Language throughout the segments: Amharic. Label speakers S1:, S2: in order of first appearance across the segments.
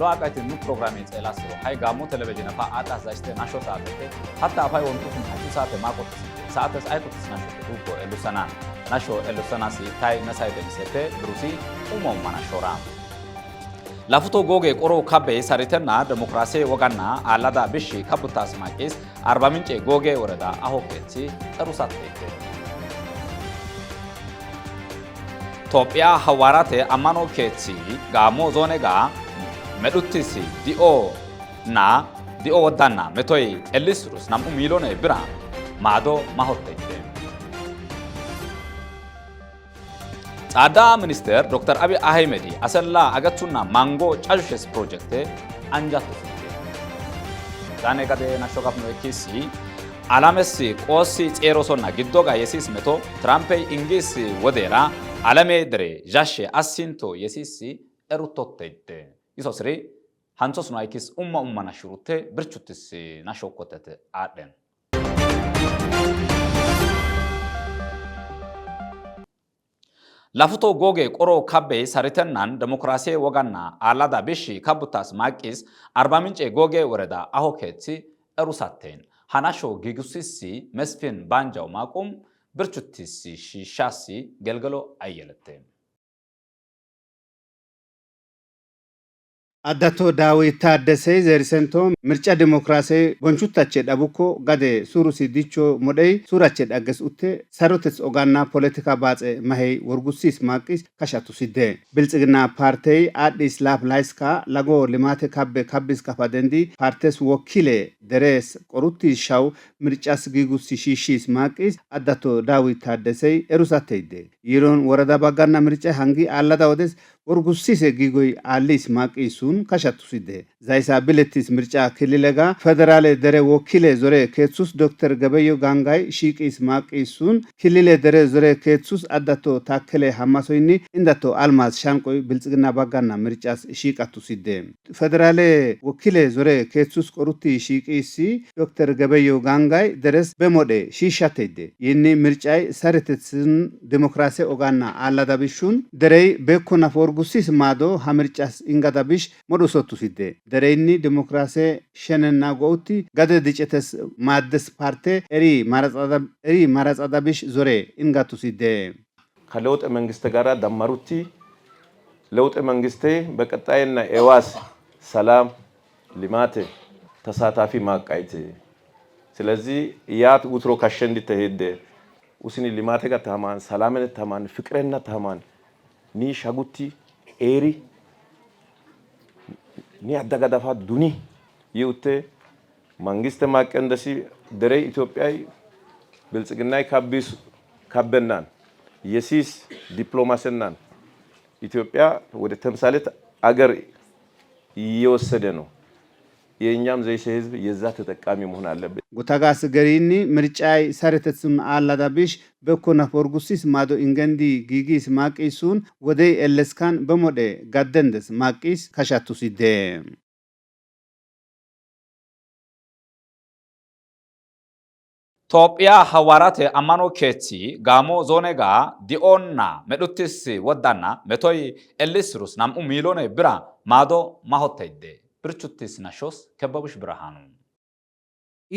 S1: لو أكيد إنه برنامج إلاسرو هاي قامو تلفزيون فا أتاس زاشتة نشو ساعته حتى أفاي ونقوم حكي ساعته ما قلت ساعته أي قلت نشو تقول إلوسنا نشو إلوسنا سي تاي نسايد بسته بروسي ومم نشورام لفتو جوجي كورو كابي ساريتنا ديمقراسي وغانا على بشي كابوتاس ماكيس 40 جوجي وردا أهوكتي تروساتيته توبيا حوارات أمانو كيتي غامو زونيغا مدوتيسي ديو ودانا متوي إليسروس نامو ميلوني برا مادو ماهوتيته Ada Minister Dr. Abiy Ahmed asalla agatsuna mango chajushes project anjatu site. Zane kade nashokap no ekisi alamesi qosi erosonna giddoga yesis meto Trump ingisi wodera alame dere jashe asinto yesisi erutottete. Isosri hansos no ekis umma nashurute birchutis nashokotete aden. لفتو جوجي كورو كابي ساريتنان ديمقراسي وغانا على بشي كابوتاس ماكيس 40 جوجي وردا أهوكتي أروساتين هناشو جيجوسيسي مسفين بانجاو ماكوم برچوتيسي شيشاسي جلجلو أيلتين
S2: Addato daawwitaa addasee zeerisentoo mirca dimokiraasii bonchuttache dhabuko gade surusi dicho modhee surache dhagges utte sarotes ogaannaa politika baatse mahee wargusiis maaqis kashatu sidde biltsignaa paartee aadhiis laaf laayiskaa lagoo limaate kabbis kafadendi paartes wokkile derees qorutti shaw mircas giigusi shiishiis maaqis addato daawwitaa addasee erusateeyde yeroon warada bagganna mirca hangi allada odes wargusiise giigoy allis maaqiisuun kashatu sidde zaysa biletis mirca kililega federale dere wokile zore ketsus Dr. Gabayo Gangay shiqis maaqiisuun kilile dere zore ketsus addato takkele hamasoyni indato almaz shanqoy bilጽግና bagganna mircas shiqatu sidde federale wokile zore ketsus qorutti shiqisi Dr. Gabayo Gangay deres bemode shishatede yinni mircay saretetsin demokrasi oganna alladabishun derey bekona forgusis mado hamircas ingadabish modusotu sidde dereyni demokrasi shenena gouti gade dicetes maddes parte eri marazadabish zore ingatu sidde
S3: ከለውጥ መንግስት ጋር ደመሩቲ ለውጥ መንግስቴ በቀጣይና ኤዋስ ሰላም ልማት ተሳታፊ ማቃይት ስለዚህ ያት ውትሮ ካሸንዲ ተሄደ ውስኒ ልማት ጋር ተማን ሰላምን ተማን ፍቅርና ተማን ኒ ሻጉቲ ኤሪ ኒ አደጋዳፋ ዱኒ ይውቴ መንግስት ማቀንደሲ ደረ ኢትዮጵያይ ብልጽግናይ ካብስ ካበናን የሲስ ዲፕሎማሲናን ኢትዮጵያ ወደ ተምሳሌት አገር እየወሰደ ነው የኛም ዘይሴ ህዝብ የዛ ተጠቃሚ መሆን አለበት
S2: ጉታጋስ ገሪኒ ምርጫይ ሰረተስም አላዳብሽ በኮና ፎርጉሲስ ማዶ ኢንገንዲ ጊጊስ ማቂሱን ወደ ኤለስካን በሞደ ጋደንደስ ማቂስ ከሻቱ ሲደ
S1: توبيا حوارات أمانو كيتي غامو زونيغا ديونا مدوتيس ودانا متوي إليسروس نام ميلوني برا مادو ماهوتيدي برچوتيس ناشوس كبابش برهانو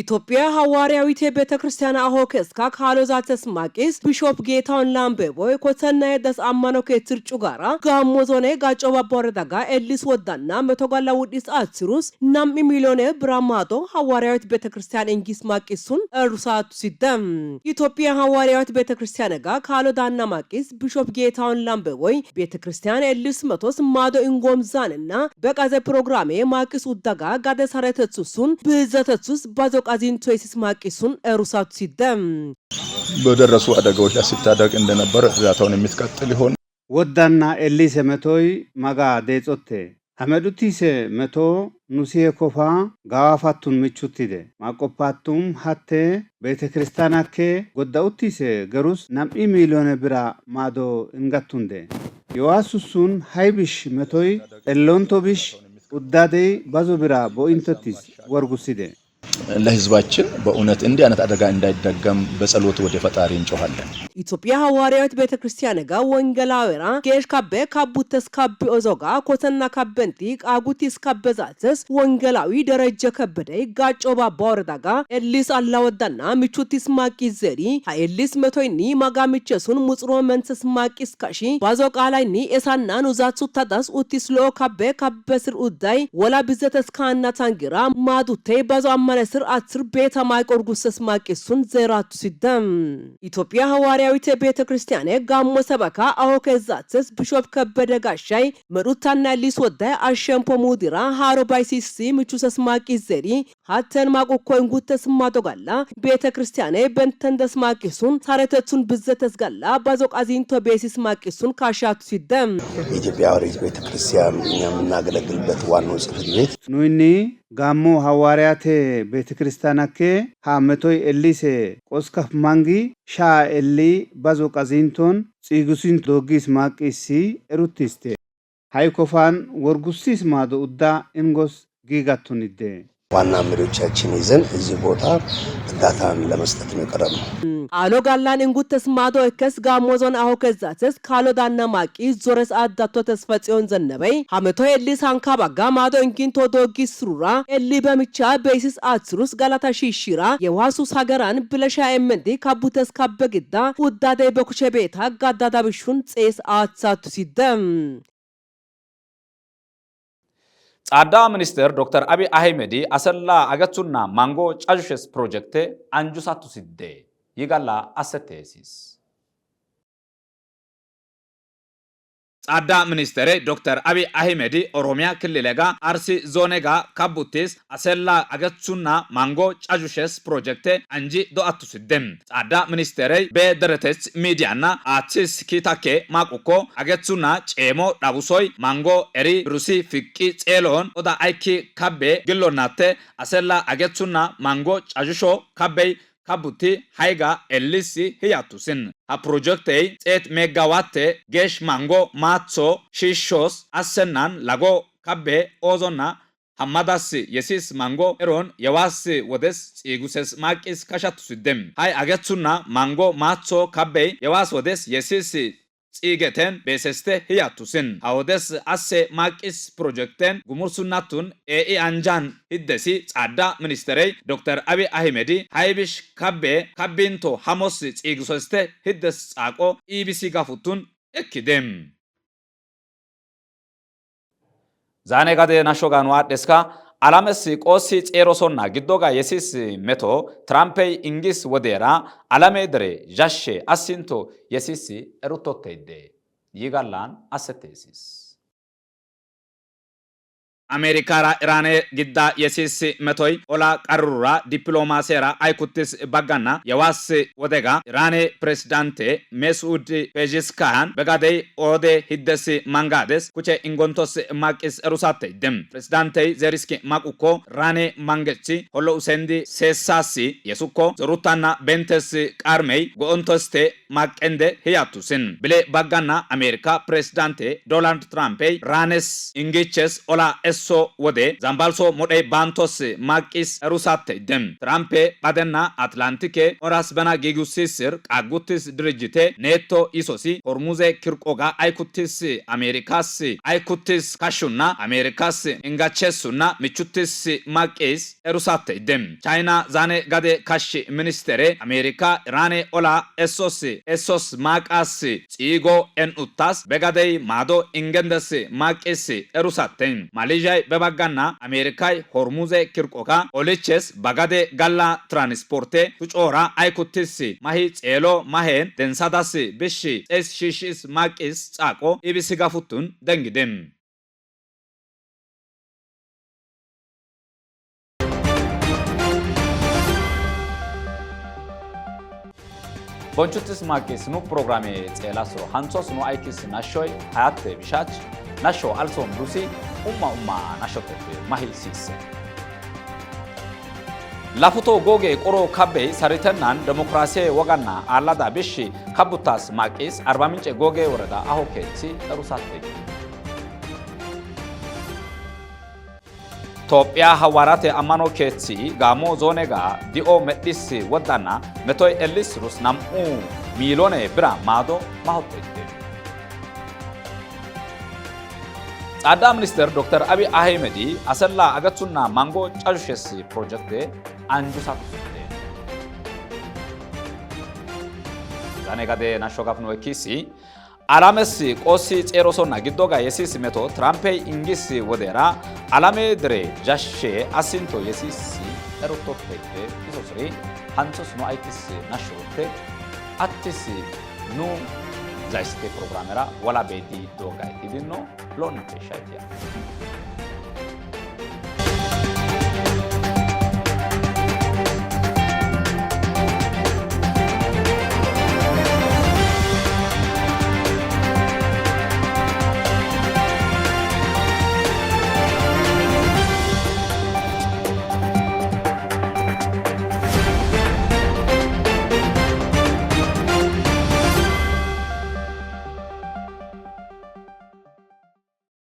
S4: ኢትዮጵያ ሐዋርያዊት ቤተክርስቲያን አሆከስ ካካሎዛተስ ማቂስ ቢሾፕ ጌታውን ላምቤቦይ ኮተናየ ደስ አማኖ ከትርጩ ጋራ ጋሞ ዞኔ ጋጮ ባቦረዳጋ ኤሊስ ወዳና መቶጋላ ውዲስ አትሩስ ናም ሚሊዮን ብራማዶ ሐዋርያዊት ቤተክርስቲያን እንጊስ ማቂሱን እሩሳቱ ሲደም ኢትዮጵያ ሐዋርያዊት ቤተክርስቲያን ጋ ካሎዳና ማቂስ ቢሾፕ ጌታውን ላምቤቦይ ቤተክርስቲያን ኤሊስ መቶስ ማዶ እንጎምዛንና በቃዘ ፕሮግራሜ ማቂስ ውዳጋ ጋደ ሰረተሱን ብዘተሱስ ባዞ ቃዚንቶ የሲስ ማቂሱን እሩሳቱ ሲደም
S5: በደረሱ አደጋዎች ላይ ሲታደግ እንደነበር እርዳታውን የሚቀጥል ይሆን
S2: ወዳና ኤሊስ መቶይ ማጋ ዴጾቴ አመዱቲስ መቶ ኑሲየ ኮፋ ጋዋፋቱን ምቹቲደ ማቆፓቱም ሀቴ ቤተክርስቲያናኬ ጎዳኡቲስ ገሩስ ናምኢ ሚሊዮን ብራ ማዶ እንጋቱንደ የዋሱሱን ሃይብሽ መቶይ ኤሎንቶብሽ ውዳዴ ባዞ ብራ ቦኢንቶቲስ ወርጉሲደ
S5: ለህዝባችን በእውነት እንዲህ አይነት አደጋ እንዳይደገም በጸሎት ወደ ፈጣሪ እንጮሃለን።
S4: ኢትዮጵያ ሐዋርያዊት ቤተክርስቲያን ጋ ወንጌላዊራ ጌሽ ካበ ካቡተስ ካቢ ኦዞጋ ኮተና ካበንቲ ቃጉቲስ ካበዛተስ ወንጌላዊ ደረጀ ከበደ ጋጮ ባባ ወረዳጋ ኤሊስ አላወዳና ምቹቲስ ማቂስ ዘሪ ሃኤሊስ መቶይኒ ማጋምቸሱን ሙጽሮ መንሰስ ማቂስ ካሺ ባዞ ቃላይኒ ኤሳና ኑዛቱ ታዳስ ኡቲስ ሎ ካበ ካበስር ኡዳይ ወላ ብዘተስ ካና ታንጊራ ማዱቴ ባዞ አመነስር አትር ቤተ ማይቆርጉሰስ ማቂሱን ዘራቱ ሲደም ኢትዮጵያ ሐዋርያዊት ቤተክርስቲያን ጋሞ ሰበካ አወከዛትስ ቢሾፕ ከበደ ጋሻይ መሩታና ሊስ ወዳይ አሸምፖ ሙዲራ ሃሮባይሲሲ ምቹሰስ ማቂስ ዘሪ ሀተን ማቆኮን ጉተስ ማዶጋላ ቤተክርስቲያን በንተንደስ ማቂሱን ታረተቱን ብዘተስ ጋላ ባዞቃዚንቶ ቤሲስ ማቂሱን ካሻቱ ሲደም
S6: ኢትዮጵያ ሐዋርያዊት ቤተክርስቲያን የምናገለግልበት ዋናው ጽሕፈት ቤት
S2: ኑይኒ ጋሞ ሐዋርያት ቤተክርስቲያናከ ሃመቶይ ኤሊሴ ቆስከፍ ማንጊ ሻ ኤሊ ባዞ ቃዚንቶን ጺጉሲን ዶጊስ ማቂሲ ኤሩቲስቴ ሃይኮፋን ወርጉሲስ ማዶ ኡዳ እንጎስ ጊጋቱንዴ
S6: ዋና መሪዎቻችን ይዘን እዚህ ቦታ እርዳታን ለመስጠት ነው የቀረብነው።
S4: አሎ ጋላን እንጉተስ ማዶ እከስ ጋሞ ዞን አሆከዛተስ ካሎዳና ማቂ ዞረስ አዳቶ ተስፈጽዮን ዘነበይ ሃመቶ ኤሊስ አንካ ባጋ ማዶ እንኪንቶ ዶጊስ ሱራ ኤሊ በምቻ ቤሲስ አትሩስ ጋላታ ሺሺራ የዋሱስ ሀገራን ብለሻ ኤመንዲ ካቡተስ ካበግዳ ውዳዴ በኩቸ ቤታ ጋዳዳ ብሹን ጼስ አትሳቱ ሲደም
S1: ጻዳ ሚኒስትር ዶክተር አብይ አህመድ አሰላ አገቱና ማንጎ ጫጁሸስ ፕሮጀክት አንጁሳቱ ሲደ ይጋላ አሰቴሲስ ጻዳ ሚኒስትር ዶክተር አብይ አህመድ ኦሮሚያ ክልለጋ አርሲ ዞኔጋ ካቡቴስ አሰላ አገቱና ማንጎ ጫጁሸስ ፕሮጀክት አንጂ ዶአቱ ሲደም ጻዳ ሚኒስትር በደረተች ሚዲያና አቲስ ኪታኬ ማቁኮ አገቱና ጬሞ ዳቡሶይ ማንጎ ኤሪ ሩሲ ፍቂ ጼሎን ኦዳ አይኪ ካቤ ግሎናተ አሰላ አገቱና ማንጎ ጫጁሾ ካቤ ካቡቲ ሃይጋ ኤሊሲ ህያቱስን አ ፕሮጀክቴ ጼት ሜጋዋቴ ጌሽ ማንጎ ማትሶ ሺሾስ አሰናን ላጎ ካቤ ኦዞና ሐማዳስ የሲስ ማንጎ ኤሮን የዋስ ወደስ ጺጉሰስ ማቂስ ካሻቱስደም ሃይ አገቱና ማንጎ ማትሶ ካቤ የዋስ ወደስ የሲስ ጺገተን በሰስተ ህያቱስን አወደስ አሴ ማቂስ ፕሮጀክተን ጉሙርሱናቱን ኤኢ አንጃን ሂደሲ ጻዳ ሚኒስትር ዶክተር አብይ አህመድ ሃይቢሽ ካቤንቶ ሐሞስ ጺጉሰስተ ሂደስ ጻቆ ኢቢሲ ጋፉቱን እክደም ዛኔ ጋደ ናሾጋኑ አደስካ አላመስ ቆሲ ጼሮሶና ግዶጋ የሲስ ሜቶ ትራምፔይ እንግስ ወዴራ አላሜ ድሬ ጃሼ አሲንቶ የሲስ ኤሩቶቴይዴ ይጋላን አሰቴሲስ አሜሪካራ ኢራኔ ግዳ የሲስ መቶይ ኦላ ቀሩራ ዲፕሎማሴራ አይኩትስ ባጋና የዋስ ወደጋ ኢራኔ ፕሬዝዳንቴ ሜስኡድ ፔጂስካያን በጋደይ ኦዴ ሂደስ ማንጋደስ ኩቼ ኢንጎንቶስ ማቂስ ሩሳቴ ደም ፕሬዝዳንቴ ዘሪስኪ ማቁኮ ራኔ ማንገቺ ሆሎ ኡሴንዲ ሴሳሲ የሱኮ ሩታና ቤንተስ ቃርሜይ ጎኦንቶስቴ ማቀንደ ህያቱስን ብሌ ባጋና አሜሪካ ፕሬዝዳንቴ ዶናልድ ትራምፕ ራኔስ ኢንጌቸስ ኦላ ሶ ወደ ዛምባልሶ ሞዴ ባንቶስ ማቂስ ሩሳቴ ደም ትራምፕ ባደና አትላንቲኬ ኦራስ በና ጌጉሲስር ቃጉትስ ድርጅቴ ኔቶ ኢሶሲ ሆርሙዜ ክርቆጋ አይኩትስ አሜሪካስ አይኩትስ ካሹና አሜሪካስ እንጋቸሱና ምቹትስ ማቂስ ሩሳቴ ደም ቻይና ዛኔ ጋደ ካሽ ሚኒስትር አሜሪካ ኢራኔ ኦላ ኤሶስ ማቃስ ጺጎ ኤንኡታስ በጋደይ ማዶ ኢንገንደስ ማቂስ ሩሳቴ ማሌዥያ በባጋና አሜሪካይ ሆርሙዜ ክርቆካ ኦሌቸስ ባጋዴ ጋላ ትራንስፖርቴ ቱጮራ አይኩትስ ማሂ ጼሎ ማሄን ደንሳዳስ ብሺ ጼስ ሺሽስ ማቂስ ጻቆ ኢቢሲጋፉቱን ደንግደም ቦንቹትስ ማቂስ ኑ ፕሮግራሜ ጼላስሮ ሃንሶስ ኑ አይኪስ ናሾይ ሃያት ቢሻች ናሾ አልሶም ሩሲ ኡማ ናሾቴ ማሂሲስ ላፉቶ ጎጌ ቆሮ ካቤ ሰሪተናን ዴሞክራሲ ወጋና አላዳ ቢሽ ካቡታስ ማቂስ አርባ ምንጭ ጎጌ ወረዳ አሆኬቲ ሩሳቴ ኢትዮጵያ ሐዋራት አማኖ ኬቲ ጋሞ ዞኔጋ ዲኦ መዲስ ወዳና መቶይ ኤሊስ ሩስ ናምኡ ሚሊዮን ብራ ማዶ ማሆቴ ጻዳ ሚኒስትር ዶክተር አብይ አህመድ አሰላ አገቱና ማንጎ ጫሹሼስ ፕሮጀክት አንጁ ሳኩቴ ዛኔ ጋዴ ናሾጋፍ ነው ኪሲ አላመስ ቆሲ ጼሮሶና ጊዶጋ የሲስ ሜቶ ትራምፔ ኢንጊስ ወዴራ አላሜ ድሬ ጃሼ አሲንቶ የሲስ ኤሮቶቴ ኢሶስሪ ሃንሶስ ኖ አይቲስ ናሾቴ አቲስ ኑ ዛይስቴ ፕሮግራመራ ወላ ቤዲ ዶጋ ኢዲኖ ሎን ፔሻይያ